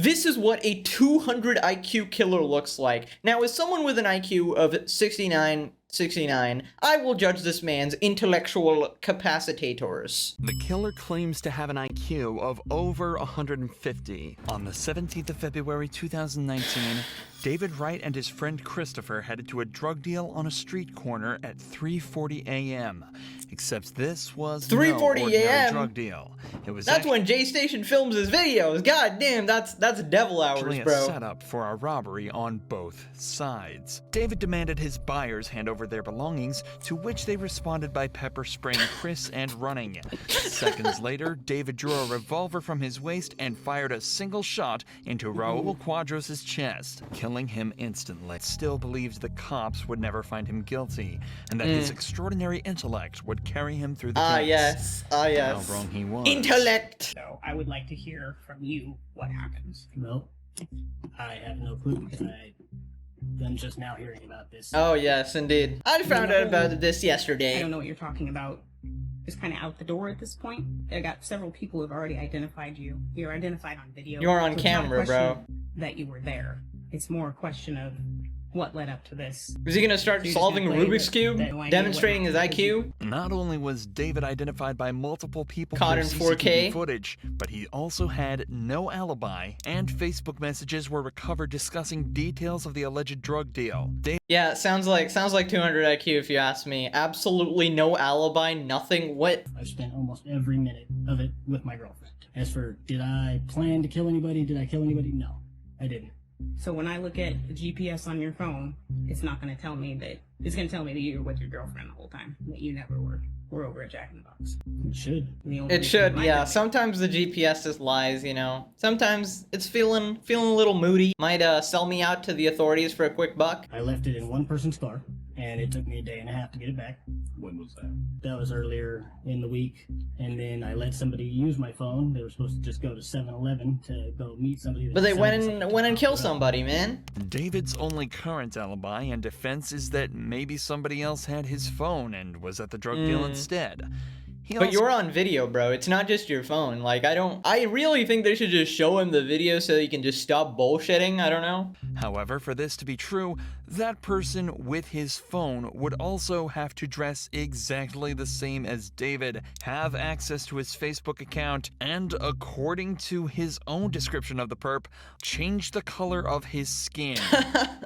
This is what a 200 IQ killer looks like. Now, as someone with an IQ of 69, I will judge this man's intellectual capacitators. The killer claims to have an IQ of over 150. On the 17th of February 2019, David Wright and his friend Christopher headed to a drug deal on a street corner at 3:40 a.m. Except this was 3:40 no ordinary a.m. drug deal. It was That's when J Station films his videos. God damn, that's devil hours, actually bro. a setup for a robbery on both sides. David demanded his buyers hand over their belongings, to which they responded by pepper spraying Chris and running. Seconds later, David drew a revolver from his waist and fired a single shot into Raul Quadros' chest, killing him instantly. Still believed the cops would never find him guilty, and that his extraordinary intellect would carry him through the case. Yes. How wrong he was. Intellect. So I would like to hear from you what happens. Well, I have no clue. I'm just now hearing about this. Oh, yes, indeed. I found out about this I yesterday. don't know what you're talking about. It's kind of out the door at this point. I got several people who've already identified you. You're identified on video. You're on So it's not a camera, bro. question that you were there. It's more a question of what led up to this. Is he gonna start So you're just solving gonna play Rubik's that- Cube? that no idea Demonstrating what his happened? IQ? Not only was David identified by multiple people Caught through in CCTV 4K. footage, but he also had no alibi, and Facebook messages were recovered discussing details of the alleged drug deal. Yeah, sounds like 200 IQ if you ask me. Absolutely no alibi, nothing. What? I've spent almost every minute of it with my girlfriend. As for, did I plan to kill anybody? Did I kill anybody? No, I didn't. So when I look at the GPS on your phone, it's not going to tell me that. It's going to tell me that you were with your girlfriend the whole time. That you never were. We're over at Jack in the Box. It should. The only It reason should, my yeah. family- Sometimes the GPS just lies, you know. Sometimes it's feeling a little moody. Might sell me out to the authorities for a quick buck. I left it in one person's car, and it took me a day and a half to get it back. When was that? That was earlier in the week, and then I let somebody use my phone. They were supposed to just go to 7-Eleven to go meet somebody. But they that went sounded and like killed it. somebody, man. David's only current alibi and defense is that maybe somebody else had his phone and was at the drug deal instead. But you're on video, bro. It's not just your phone. Like, I really think they should just show him the video so he can just stop bullshitting. I don't know. However, for this to be true, that person with his phone would also have to dress exactly the same as David, have access to his Facebook account, and according to his own description of the perp, change the color of his skin.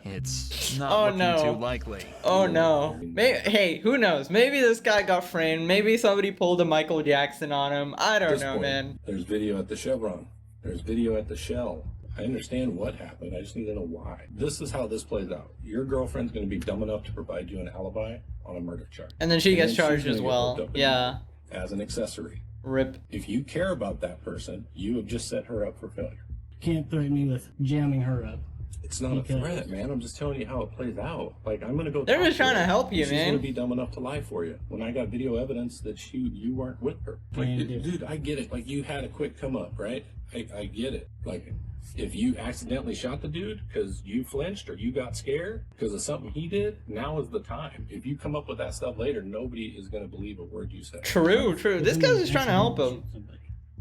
It's not looking too likely. Oh no. Hey, who knows? Maybe this guy got framed. Maybe somebody pulled a Michael Jackson on him. I don't know, man. There's video at the Chevron. There's video at the Shell. I understand what happened. I just need to know why. This is how this plays out. Your girlfriend's going to be dumb enough to provide you an alibi on a murder charge. And then she gets she's charged gonna as get well. hooked up in Yeah. As an accessory. Rip. If you care about that person, you have just set her up for failure. Can't threaten me with jamming her up. It's not a threat, man. I'm just telling you how it plays out. Like, I'm gonna go. They're talk just trying her, to help you, she's man. She's gonna be dumb enough to lie for you. When I got video evidence that you weren't with her. Like, dude, I get it. Like, you had a quick come up, right? I get it. Like, if you accidentally shot the dude because you flinched or you got scared because of something he did, now is the time. If you come up with that stuff later, nobody is gonna believe a word you say. True. This guy's just trying to help him.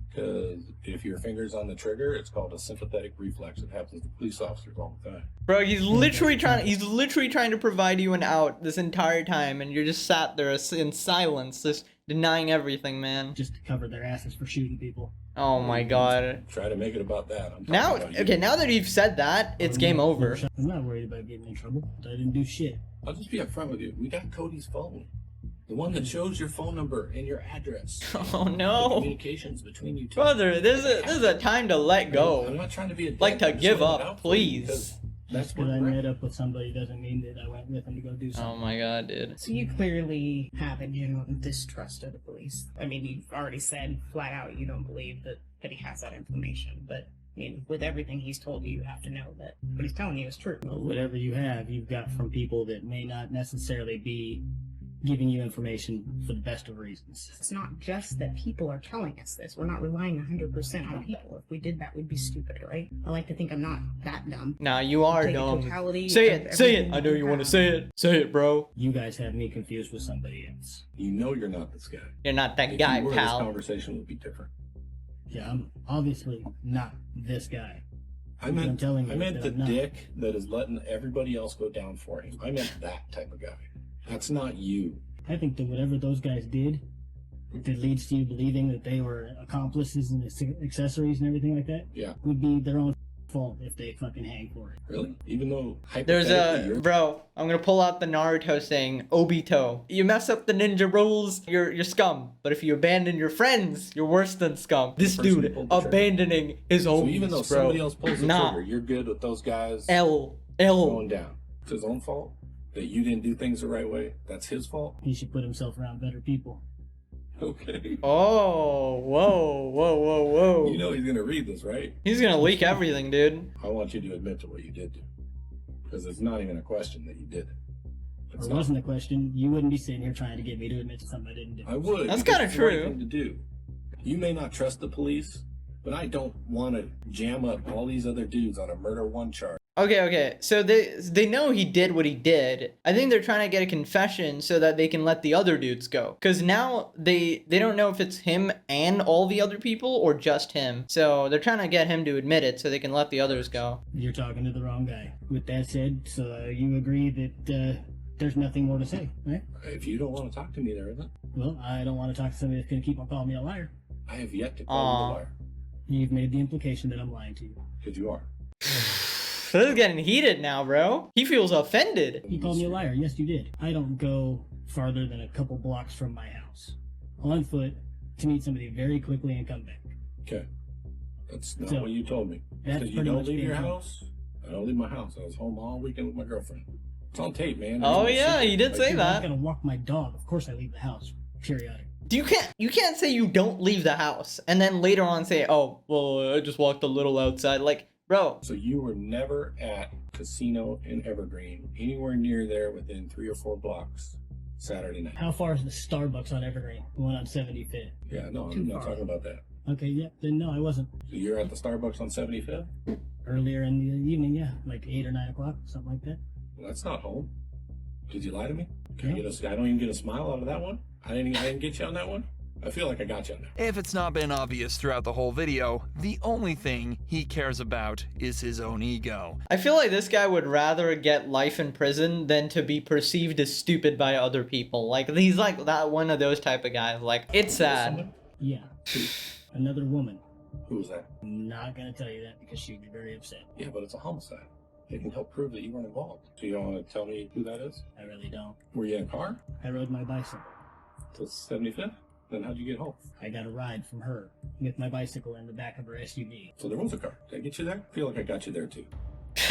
Because if your finger's on the trigger, it's called a sympathetic reflex. It happens to police officers all the time. Bro, he's literally trying to provide you an out this entire time, and you're just sat there in silence, just denying everything, man. Just to cover their asses for shooting people. Oh my god. Try to make it about that. I'm Now, about you. okay, now that you've said that, it's game over. I'm not worried about getting in trouble. I didn't do shit. I'll just be upfront with you. We got Cody's phone. The one that shows your phone number and your address. Oh The no. communications between you two. Brother, this is a time to let I'm go. not trying to be a dick. Like to I'm just give laying it up, out for you please. because That's Because I what met up with somebody doesn't mean that I went with them to go do something. Oh my god, dude. So you clearly have a general distrust of the police. I mean, you've already said flat out you don't believe that he has that information. But, I mean, with everything he's told you, you have to know that what he's telling you is true. Well, whatever you have, you've got from people that may not necessarily be giving you information for the best of reasons. It's not just that people are telling us this. We're not relying 100% on people. If we did that, we'd be stupid, right? I like to think I'm not that dumb. Nah, you are Take the dumb. totality Say of it, say it. everything I know we you want to have. say it. Say it, bro. You guys have me confused with somebody else. You know you're not this guy. You're not that If guy, you were, this pal. conversation would be different. Yeah, I'm obviously not this guy. I I'm telling you meant that the I'm not. dick that is letting everybody else go down for him. I meant that type of guy. That's not you. I think that whatever those guys did that leads to you believing that they were accomplices and accessories and everything like that Yeah. would be their own fault if they fucking hang for it. Really? Even though There's hypothetically you're bro, I'm gonna pull out the Naruto saying, Obito. You mess up the ninja rules, you're scum. But if you abandon your friends, you're worse than scum. This person who dude pulled the trigger. abandoning his so homies, even though bro. somebody else pulls the Nah. trigger, you're good with those guys L. going down. It's his own fault that you didn't do things the right way. That's his fault. He should put himself around better people. Okay. Oh, whoa. You know he's gonna read this, right? He's gonna leak everything, dude. I want you to admit to what you did do, because it's not even a question that you did it. If It's it not. wasn't a question, you wouldn't be sitting here trying to get me to admit to something I didn't do. I would. That's because kinda it's the right true. thing to do. You may not trust the police, but I don't want to jam up all these other dudes on a murder one charge. Okay. So they know he did what he did. I think they're trying to get a confession so that they can let the other dudes go. Cause now they don't know if it's him and all the other people or just him. So they're trying to get him to admit it so they can let the others go. You're talking to the wrong guy. With that said, so you agree that there's nothing more to say, right? If you don't want to talk to me, there isn't. Well, I don't want to talk to somebody that's going to keep on calling me a liar. I have yet to call you a liar, You've made the implication that I'm lying to you. because you are. This is getting heated now, bro. He feels offended. You called me a liar. Yes, you did. I don't go farther than a couple blocks from my house on foot to meet somebody very quickly and come back. Okay. That's not So, what you told me. that's Because you pretty don't much leave your being home. house. I don't leave my house. I was home all weekend with my girlfriend. It's on tape, man. Oh, There's no yeah, secret. you did Like, say I'm that. not going to walk my dog. Of course I leave the house periodically. You can't say you don't leave the house and then later on say, oh, well, I just walked a little outside. Like, bro, So you were never at Casino in Evergreen, anywhere near there within 3 or 4 blocks Saturday night. How far is the Starbucks on Evergreen? The one on 75th. Yeah, no, Too I'm not far. talking about that. Okay, yeah. Then no, I wasn't. So you're at the Starbucks on 75th? Earlier in the evening, yeah. Like 8 or 9 o'clock, something like that. Well, that's not home. Did you lie to me? No. I don't even get a smile out of that one? I didn't get you on that one? I feel like I got you on that. If it's not been obvious throughout the whole video, the only thing he cares about is his own ego. I feel like this guy would rather get life in prison than to be perceived as stupid by other people. Like, he's like that one of those type of guys. Like, it's sad. Someone? Yeah. Another woman. Who was that? I'm not going to tell you that because she'd be very upset. Yeah, but it's a homicide. They can help prove that you weren't involved. So you don't want to tell me who that is? I really don't. Were you in a car? I rode my bicycle. To 75th? Then how'd you get home? I got a ride from her with my bicycle in the back of her SUV. So there was a car. Did I get you there? I feel like I got you there too.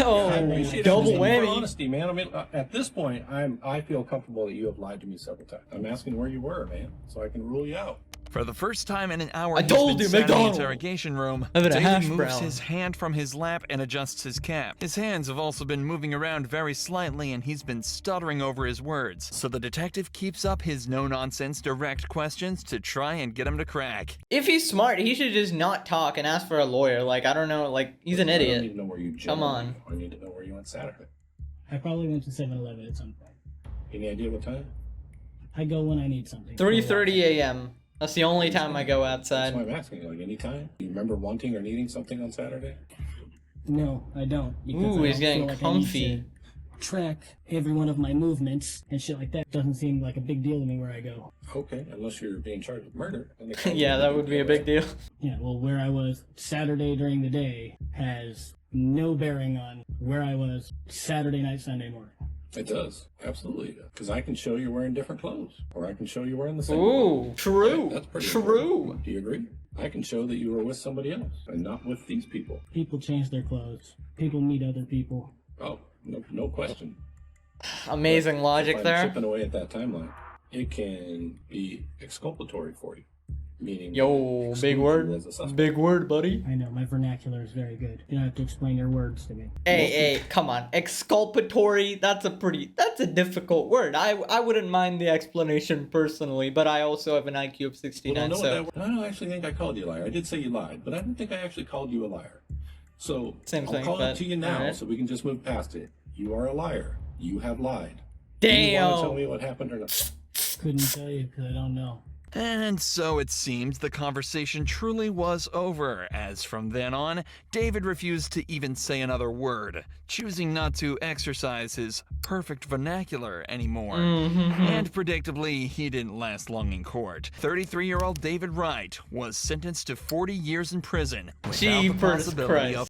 Oh, I appreciate double your whammy. honesty, man. I mean, at this point, I feel comfortable that you have lied to me several times. I'm asking where you were, man, so I can rule you out. For the first time in an hour, I he's told been you, sat in the McDonald's. interrogation room. I've been a David hash moves brown. his hand from his lap and adjusts his cap. His hands have also been moving around very slightly, and he's been stuttering over his words. So the detective keeps up his no-nonsense direct questions to try and get him to crack. If he's smart, he should just not talk and ask for a lawyer. Like, I don't know, like, he's an I don't idiot. need to know where you Come on. generally go. I need to know where you went Saturday. I probably went to 7-Eleven at some point. Any idea what time? I go when I need something. 3:30 a.m. That's the only time I go That's why outside. I'm asking. Like any time? Do you remember wanting or needing something on Saturday? No, I don't. Because Ooh, I he's don't getting feel like I need comfy. to track every one of my movements and shit like that. Doesn't seem like a big deal to me where I go. Okay, unless you're being charged with murder. then it counts Yeah, as that would be a big deal. Yeah, well, where I was Saturday during the day has no bearing on where I was Saturday night, Sunday morning. It does. Absolutely. Because I can show you wearing different clothes. Or I can show you wearing the same Ooh, clothes. true. That's pretty True. important. Do you agree? I can show that you were with somebody else and not with these people. People change their clothes. People meet other people. Oh, no question. Amazing logic If I'm there. chipping away at that timeline, it can be exculpatory for you. Meaning, Yo, exclude big you word. as a suspect. Big word, buddy. I know, my vernacular is very good. You don't have to explain your words to me. Hey, come on. Exculpatory, that's a difficult word. I wouldn't mind the explanation personally, but I also have an IQ of Well, 69, no, so I don't actually think I called you a liar. I did say you lied, but I don't think I actually called you a liar. So Same I'll thing, call but- it to you now, alright. so we can just move past it. You are a liar. You have lied. Do you want to tell damn. me what happened or not? Couldn't tell you because I don't know. And so it seems the conversation truly was over, as from then on, David refused to even say another word, choosing not to exercise his perfect vernacular anymore. And predictably, he didn't last long in court. 33-year-old David Wright was sentenced to 40 years in prison without the Jeepers possibility of